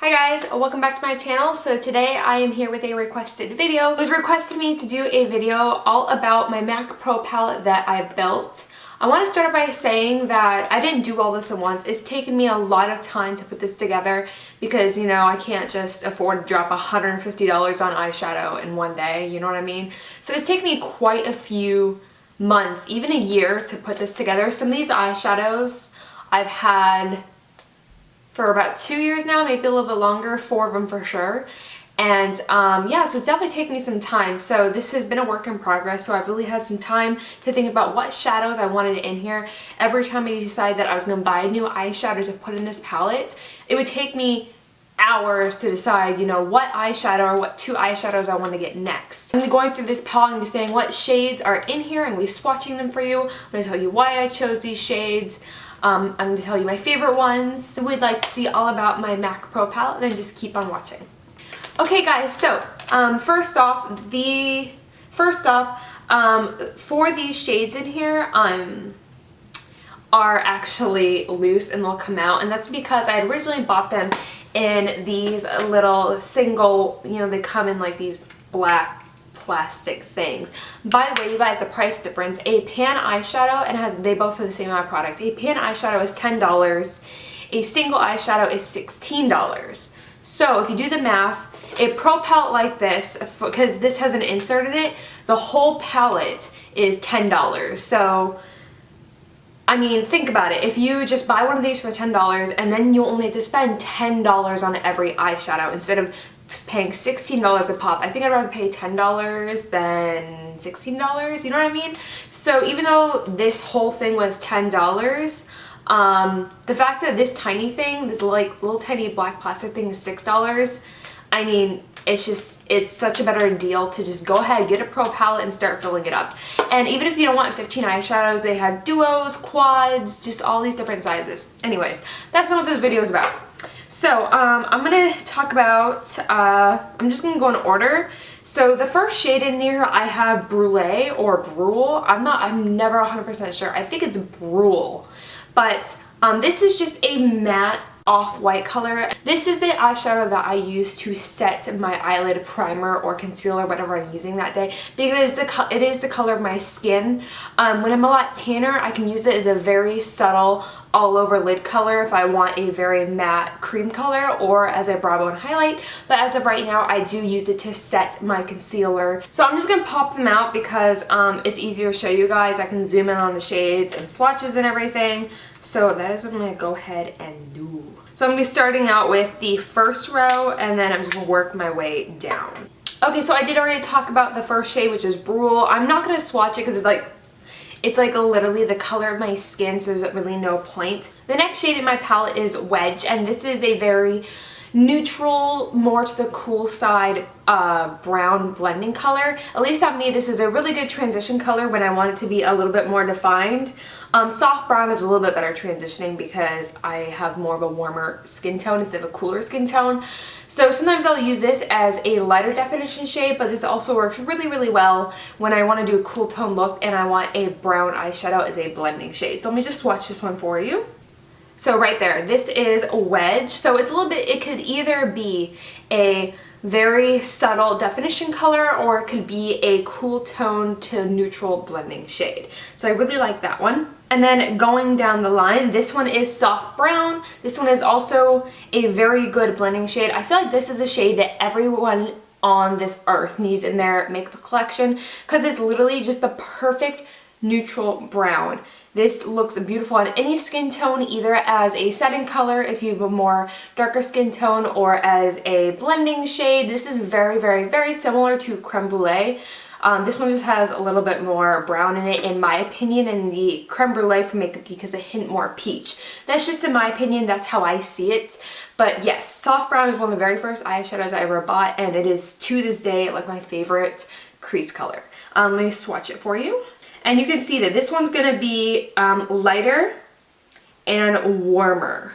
Hi guys, welcome back to my channel. So today I am here with a requested video. It was requested me to do a video all about my MAC Pro palette that I built. I want to start by saying that I didn't do all this at once. It's taken me a lot of time to put this together because, you know, I can't just afford to drop $150 on eyeshadow in one day, you know what I mean? So it's taken me quite a few months, even a year, to put this together. Some of these eyeshadows I've had for about 2 years now, maybe a little bit longer, 4 of them for sure. And yeah, so it's definitely taken me some time. So this has been a work in progress, so I've really had some time to think about what shadows I wanted in here. Every time I decided that I was going to buy a new eyeshadow to put in this palette, it would take me hours to decide, you know, what eyeshadow or what 2 eyeshadows I want to get next. I'm going to be going through this palette and be saying what shades are in here and be swatching them for you. I'm going to tell you why I chose these shades. I'm going to tell you my favorite ones. So we'd like to see all about my MAC Pro palette, then just keep on watching. Okay guys, so first off, for these shades in here are actually loose and they'll come out, and that's because I had originally bought them in these little single, you know, they come in like these black plastic things. By the way, you guys, the price difference, a pan eyeshadow, and they both have the same amount of product. A pan eyeshadow is $10, a single eyeshadow is $16. So if you do the math, a pro palette like this, because this has an insert in it, the whole palette is $10. So I mean, think about it. If you just buy one of these for $10 and then you only have to spend $10 on every eyeshadow instead of paying $16 a pop. I think I'd rather pay $10 than $16, you know what I mean? So even though this whole thing was $10, the fact that this tiny thing, this like little tiny black plastic thing is $6, I mean, it's such a better deal to just go ahead, get a pro palette and start filling it up. And even if you don't want 15 eyeshadows, they have duos, quads, just all these different sizes. Anyways, that's not what this video is about. So I'm going to talk about, I'm just going to go in order. So the first shade in here, I have Brulee or Brule. I'm never 100% sure. I think it's Brule. But this is just a matte off-white color. This is the eyeshadow that I use to set my eyelid primer or concealer, whatever I'm using that day, because it is the color of my skin. When I'm a lot tanner, I can use it as a very subtle all-over lid color if I want a very matte cream color, or as a brow bone highlight. But as of right now, I do use it to set my concealer. So I'm just going to pop them out because it's easier to show you guys. I can zoom in on the shades and swatches and everything. So that is what I'm going to go ahead and do. So I'm going to be starting out with the first row, and then I'm just going to work my way down. Okay, so I did already talk about the first shade, which is Brule. I'm not going to swatch it because it's like literally the color of my skin, so there's really no point. The next shade in my palette is Wedge, and this is a very neutral, more to the cool side brown blending color. At least on me, this is a really good transition color when I want it to be a little bit more defined. Soft brown is a little bit better transitioning because I have more of a warmer skin tone instead of a cooler skin tone. So sometimes I'll use this as a lighter definition shade, but this also works really, really well when I want to do a cool tone look and I want a brown eyeshadow as a blending shade. So let me just swatch this one for you. So right there, this is Wedge. So it's a little bit, it could either be a very subtle definition color or it could be a cool tone to neutral blending shade. So I really like that one. And then going down the line, this one is Soft Brown. This one is also a very good blending shade. I feel like this is a shade that everyone on this earth needs in their makeup collection because it's literally just the perfect neutral brown. This looks beautiful on any skin tone, either as a setting color if you have a more darker skin tone or as a blending shade. This is very, very, very similar to Creme Brulee. This one just has a little bit more brown in it, in my opinion, and the Creme Brulee from Makeup Geek has a hint more peach. That's just in my opinion, that's how I see it. But yes, Soft Brown is one of the very first eyeshadows I ever bought, and it is to this day like my favorite crease color. Let me swatch it for you. And you can see that this one's going to be lighter and warmer.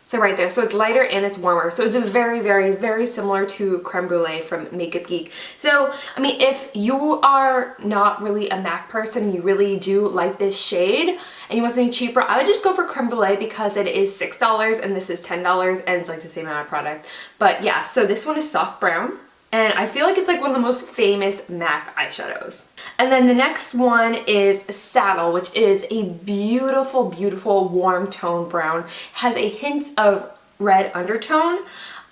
So right there, so it's lighter and it's warmer. So it's a very, very, very similar to Creme Brulee from Makeup Geek. So, I mean, if you are not really a MAC person and you really do like this shade and you want something cheaper, I would just go for Creme Brulee because it is $6 and this is $10 and it's like the same amount of product. But yeah, so this one is soft brown. And I feel like it's like one of the most famous MAC eyeshadows. And then the next one is Saddle, which is a beautiful, beautiful warm tone brown. Has a hint of red undertone.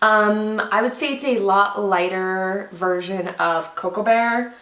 I would say it's a lot lighter version of Cocoa Bear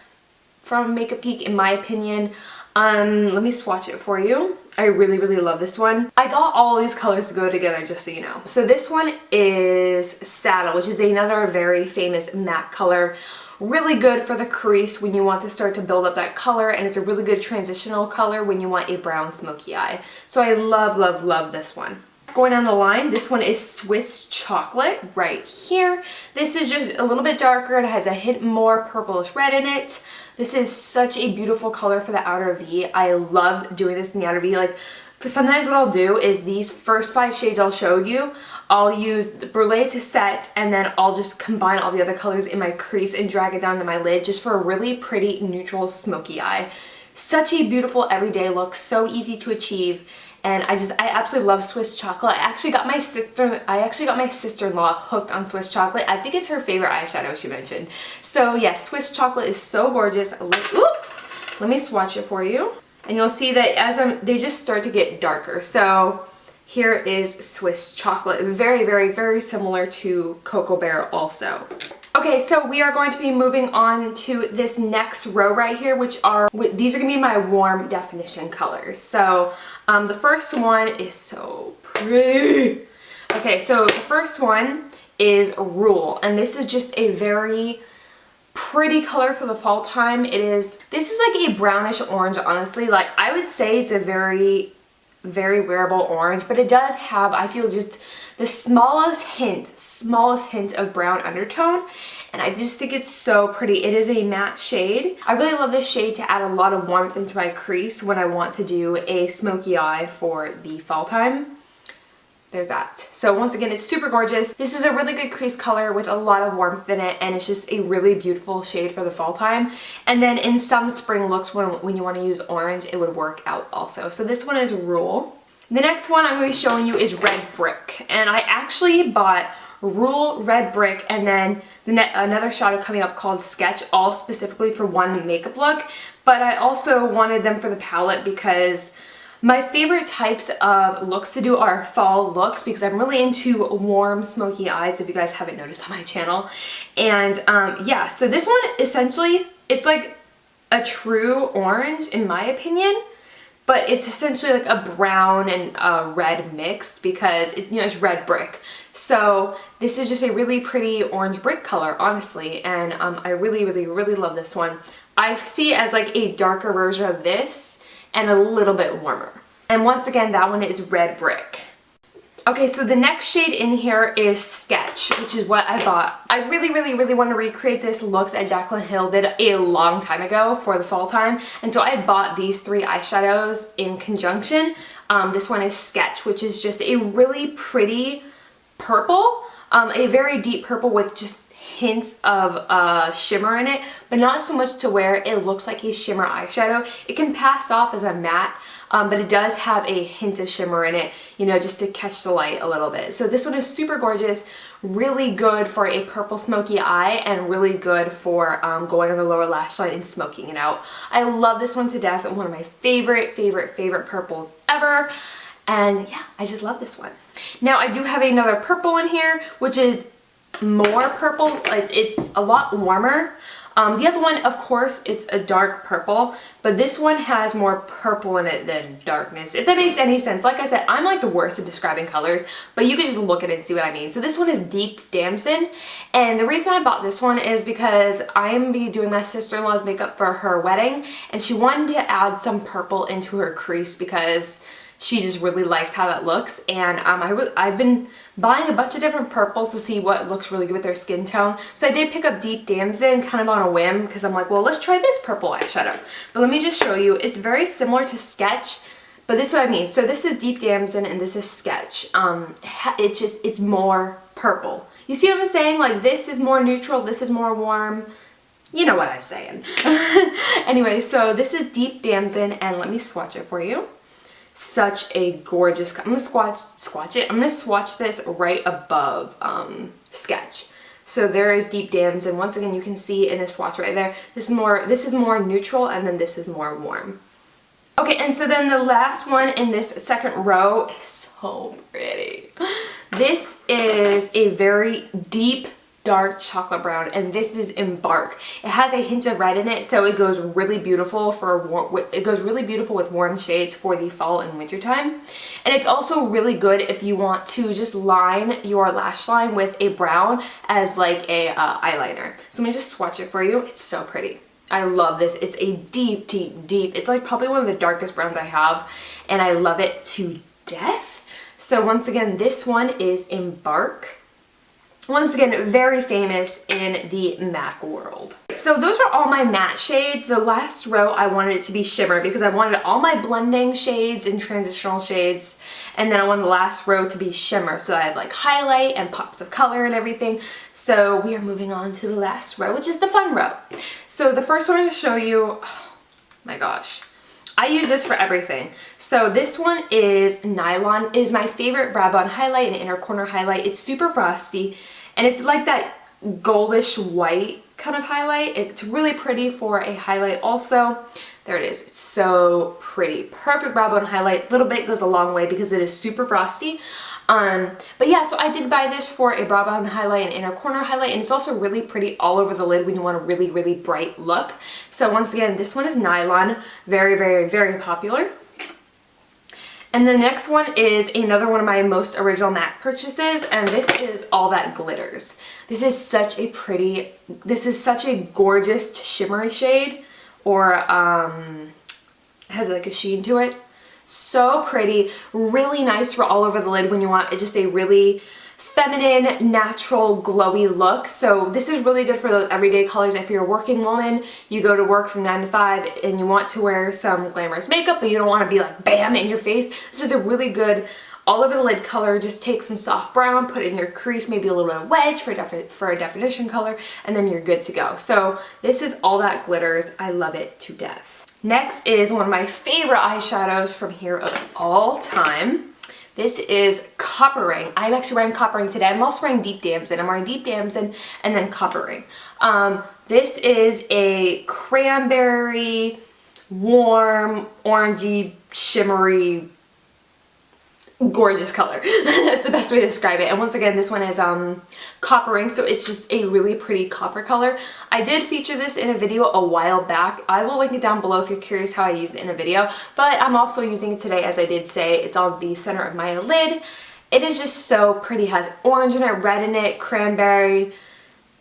from Makeup Geek in my opinion. Let me swatch it for you. I really, really love this one. I got all these colors to go together, just so you know. So this one is Saddle, which is another very famous MAC color. Really good for the crease when you want to start to build up that color, and it's a really good transitional color when you want a brown smoky eye. So I love, love, love this one. Going down the line, this one is Swiss Chocolate right here. This is just a little bit darker. It has a hint more purplish red in it. This is such a beautiful color for the outer V. I love doing this in the outer V. Like, for sometimes what I'll do is these first 5 shades I'll show you, I'll use the Brulee to set, and then I'll just combine all the other colors in my crease and drag it down to my lid just for a really pretty neutral smoky eye. Such a beautiful everyday look, so easy to achieve. And I absolutely love Swiss Chocolate. I actually got my sister-in-law hooked on Swiss Chocolate. I think it's her favorite eyeshadow she mentioned. So yes, Swiss Chocolate is so gorgeous. Let me swatch it for you. And you'll see that as they just start to get darker. So here is Swiss Chocolate. Very, very, very similar to Cocoa Bear also. Okay, so we are going to be moving on to this next row right here, these are going to be my warm definition colors. So the first one is so pretty. Okay, so the first one is Rule, and this is just a very pretty color for the fall time. This is like a brownish orange, honestly. Like, I would say it's a very, very wearable orange, but it does have, I feel, just the smallest hint of brown undertone, and I just think it's so pretty. It is a matte shade. I really love this shade to add a lot of warmth into my crease when I want to do a smoky eye for the fall time. There's that. So once again, it's super gorgeous. This is a really good crease color with a lot of warmth in it, and it's just a really beautiful shade for the fall time. And then in some spring looks when you want to use orange, it would work out also. So this one is Rule. The next one I'm going to be showing you is Red Brick, and I actually bought Rule, Red Brick, and then another shadow coming up called Sketch, all specifically for one makeup look, but I also wanted them for the palette because my favorite types of looks to do are fall looks, because I'm really into warm smoky eyes, if you guys haven't noticed on my channel. And yeah, so this one essentially, it's like a true orange in my opinion, but it's essentially like a brown and red mixed because it's red brick. So this is just a really pretty orange brick color, honestly, and I really, really, really love this one. I see it as like a darker version of this and a little bit warmer. And once again, that one is Red Brick. Okay, so the next shade in here is Sketch, which is what I bought. I really, really, really want to recreate this look that Jaclyn Hill did a long time ago for the fall time. And so I bought these 3 eyeshadows in conjunction. This one is Sketch, which is just a really pretty purple, a very deep purple with just hints of shimmer in it, but not so much to where it looks like a shimmer eyeshadow. It can pass off as a matte, but it does have a hint of shimmer in it, just to catch the light a little bit. So this one is super gorgeous, really good for a purple smoky eye, and really good for going on the lower lash line and smoking it out. I love this one to death. One of my favorite, favorite, favorite purples ever. And yeah, I just love this one. Now I do have another purple in here, which is more purple. It's a lot warmer. The other one, of course, it's a dark purple, but this one has more purple in it than darkness, if that makes any sense. Like I said, I'm like the worst at describing colors, but you can just look at it and see what I mean. So this one is Deep Damson, and the reason I bought this one is because I'm be doing my sister-in-law's makeup for her wedding, and she wanted to add some purple into her crease because she just really likes how that looks. And I've been buying a bunch of different purples to see what looks really good with their skin tone. So I did pick up Deep Damson kind of on a whim because I'm like, well, let's try this purple eyeshadow. But let me just show you. It's very similar to Sketch, But this is what I mean. So this is Deep Damson and this is Sketch. It's more purple. You see what I'm saying? Like this is more neutral, this is more warm. You know what I'm saying. Anyway, so this is Deep Damson and let me swatch it for you. Such a gorgeous, I'm gonna swatch it. I'm gonna swatch this right above Sketch. So there is Deep Damson. Once again, you can see in the swatch right there. This is more neutral and then this is more warm. Okay, and so then the last one in this second row is so pretty. This is a very deep, dark chocolate brown, and this is Embark. It has a hint of red in it, so it goes really beautiful with warm shades for the fall and winter time. And it's also really good if you want to just line your lash line with a brown as like a eyeliner. So I'm gonna just swatch it for you. It's so pretty. I love this. It's a deep, deep, deep. It's like probably one of the darkest browns I have, and I love it to death. So once again, this one is Embark. Once again, very famous in the MAC world. So those are all my matte shades. The last row I wanted it to be Shimmer because I wanted all my blending shades and transitional shades. And then I wanted the last row to be Shimmer so that I have like highlight and pops of color and everything. So we are moving on to the last row, which is the fun row. So the first one I'm going to show you, oh my gosh. I use this for everything. So this one is Nylon. It is my favorite brow bone highlight and inner corner highlight. It's super frosty and it's like that goldish white kind of highlight. It's really pretty for a highlight also. There it is. It's so pretty. Perfect brow bone highlight. Little bit goes a long way because it is super frosty. But yeah, so I did buy this for a brow bone highlight and inner corner highlight, and it's also really pretty all over the lid when you want a really, really bright look. So once again, this one is Nylon. Very, very, very popular. And the next one is another one of my most original MAC purchases, and this is All That Glitters. This is such a pretty, this is such a gorgeous shimmery shade, or has like a sheen to it. So pretty, really nice for all over the lid when you want just a really feminine, natural, glowy look. So this is really good for those everyday colors. If you're a working woman, you go to work from 9 to 5 and you want to wear some glamorous makeup, but you don't want to be like bam in your face. This is a really good all over the lid color. Just take some soft brown, put it in your crease, maybe a little bit of wedge for a definition color, and then you're good to go. So this is All That Glitters. I love it to death. Next is one of my favorite eyeshadows from here of all time. This is Copper Ring. I'm actually wearing Copper Ring today. I'm also wearing Deep Damson. I'm wearing Deep Damson and then Copper Ring. This is a cranberry, warm, orangey, shimmery, gorgeous color. That's the best way to describe it. And once again, this one is Copper Ring, so it's just a really pretty copper color. I did feature this in a video a while back. I will link it down below if you're curious how I used it in a video, but I'm also using it today. As I did say, it's on the center of my lid. It is just so pretty. It has orange in it, red in it, cranberry.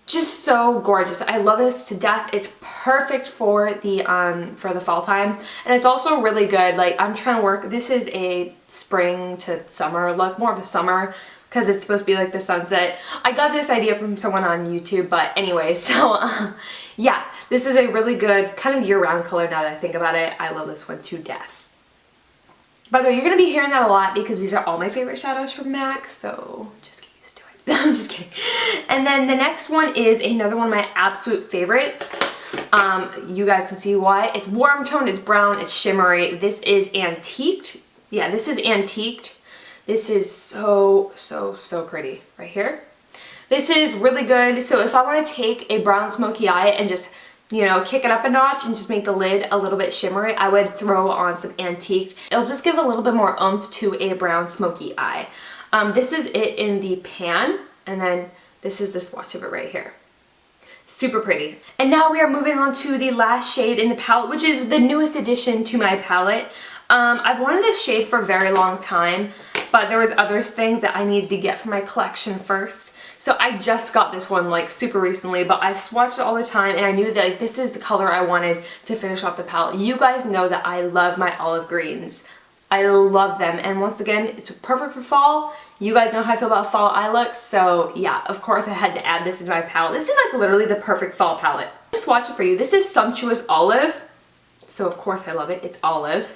Just so gorgeous. I love this to death. It's perfect for the fall time, and it's also really good. Like, I'm trying to work, this is a spring to summer look, more of a summer because it's supposed to be like the sunset. I got this idea from someone on YouTube, but anyway, so yeah, this is a really good kind of year-round color now that I think about it. I love this one to death. By the way, you're gonna be hearing that a lot because these are all my favorite shadows from MAC, so just I'm just kidding. And then the next one is another one of my absolute favorites. You guys can see why. It's warm toned, it's brown, it's shimmery. This is Antiqued. Yeah, this is Antiqued. This is so, so, so pretty right here. This is really good. So if I want to take a brown smoky eye and just, you know, kick it up a notch and just make the lid a little bit shimmery, I would throw on some Antiqued. It'll just give a little bit more oomph to a brown smoky eye. This is it in the pan, and then this is the swatch of it right here. Super pretty. And now we are moving on to the last shade in the palette, which is the newest addition to my palette. I've wanted this shade for a very long time, but there was other things that I needed to get for my collection first. So I just got this one like super recently, but I've swatched it all the time, and I knew that like, this is the color I wanted to finish off the palette. You guys know that I love my olive greens. I love them, and once again, it's perfect for fall. You guys know how I feel about fall eye looks, so yeah, of course I had to add this into my palette. This is like literally the perfect fall palette. Just swatch it for you. This is Sumptuous Olive, so of course I love it. It's olive.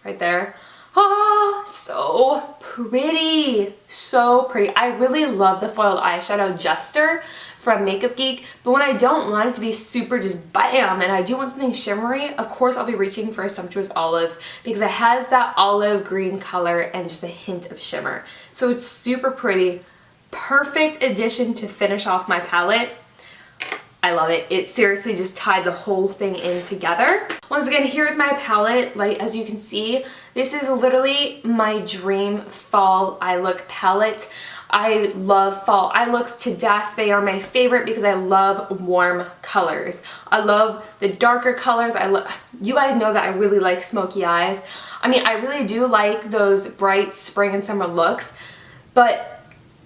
right there. Ah, so pretty. So pretty. I really love the foiled eyeshadow Jester from Makeup Geek, but when I don't want it to be super just bam and I do want something shimmery, of course I'll be reaching for a Sumptuous Olive because it has that olive green color and just a hint of shimmer. So it's super pretty. Perfect addition to finish off my palette. I love it. It seriously just tied the whole thing in together. Once again, here's my palette. Like, as you can see, this is literally my dream fall eye look palette. I love fall eye looks to death. They are my favorite because I love warm colors. I love the darker colors. You guys know that I really like smoky eyes. I mean, I really do like those bright spring and summer looks, but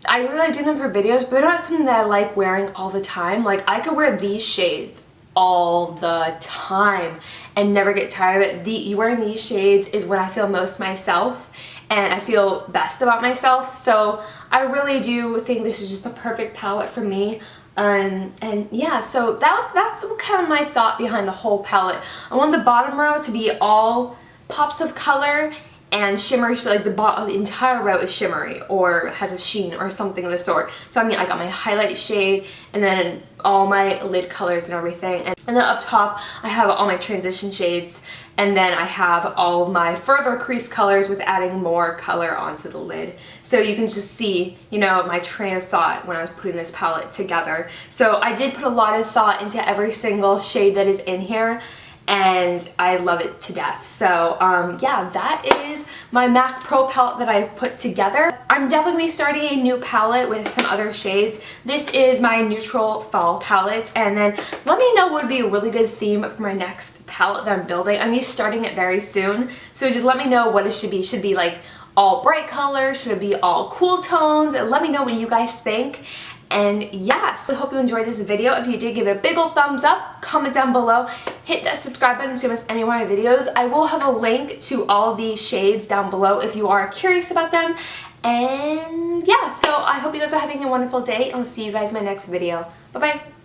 I really like doing them for videos, but they're not something that I like wearing all the time. Like, I could wear these shades all the time and never get tired of it. Wearing these shades is when I feel most myself and I feel best about myself. So I really do think this is just the perfect palette for me. And yeah, so that's kind of my thought behind the whole palette. I want the bottom row to be all pops of color and shimmer, like the entire row is shimmery or has a sheen or something of the sort. So I mean, I got my highlight shade and then all my lid colors and everything. And then up top, I have all my transition shades. And then I have all my further crease colors with adding more color onto the lid. So you can just see, you know, my train of thought when I was putting this palette together. So I did put a lot of thought into every single shade that is in here, and I love it to death. So yeah, that is my MAC Pro palette that I've put together. I'm definitely going to be starting a new palette with some other shades. This is my neutral fall palette, and then let me know what would be a really good theme for my next palette that I'm building. I'm going to be starting it very soon, so just let me know what it should be. Should it be like all bright colors? Should it be all cool tones? And let me know what you guys think. And yes, I hope you enjoyed this video. If you did, give it a big old thumbs up, comment down below, hit that subscribe button so you don't miss any of my videos. I will have a link to all these shades down below if you are curious about them. And yeah, so I hope you guys are having a wonderful day, and I'll see you guys in my next video. Bye-bye.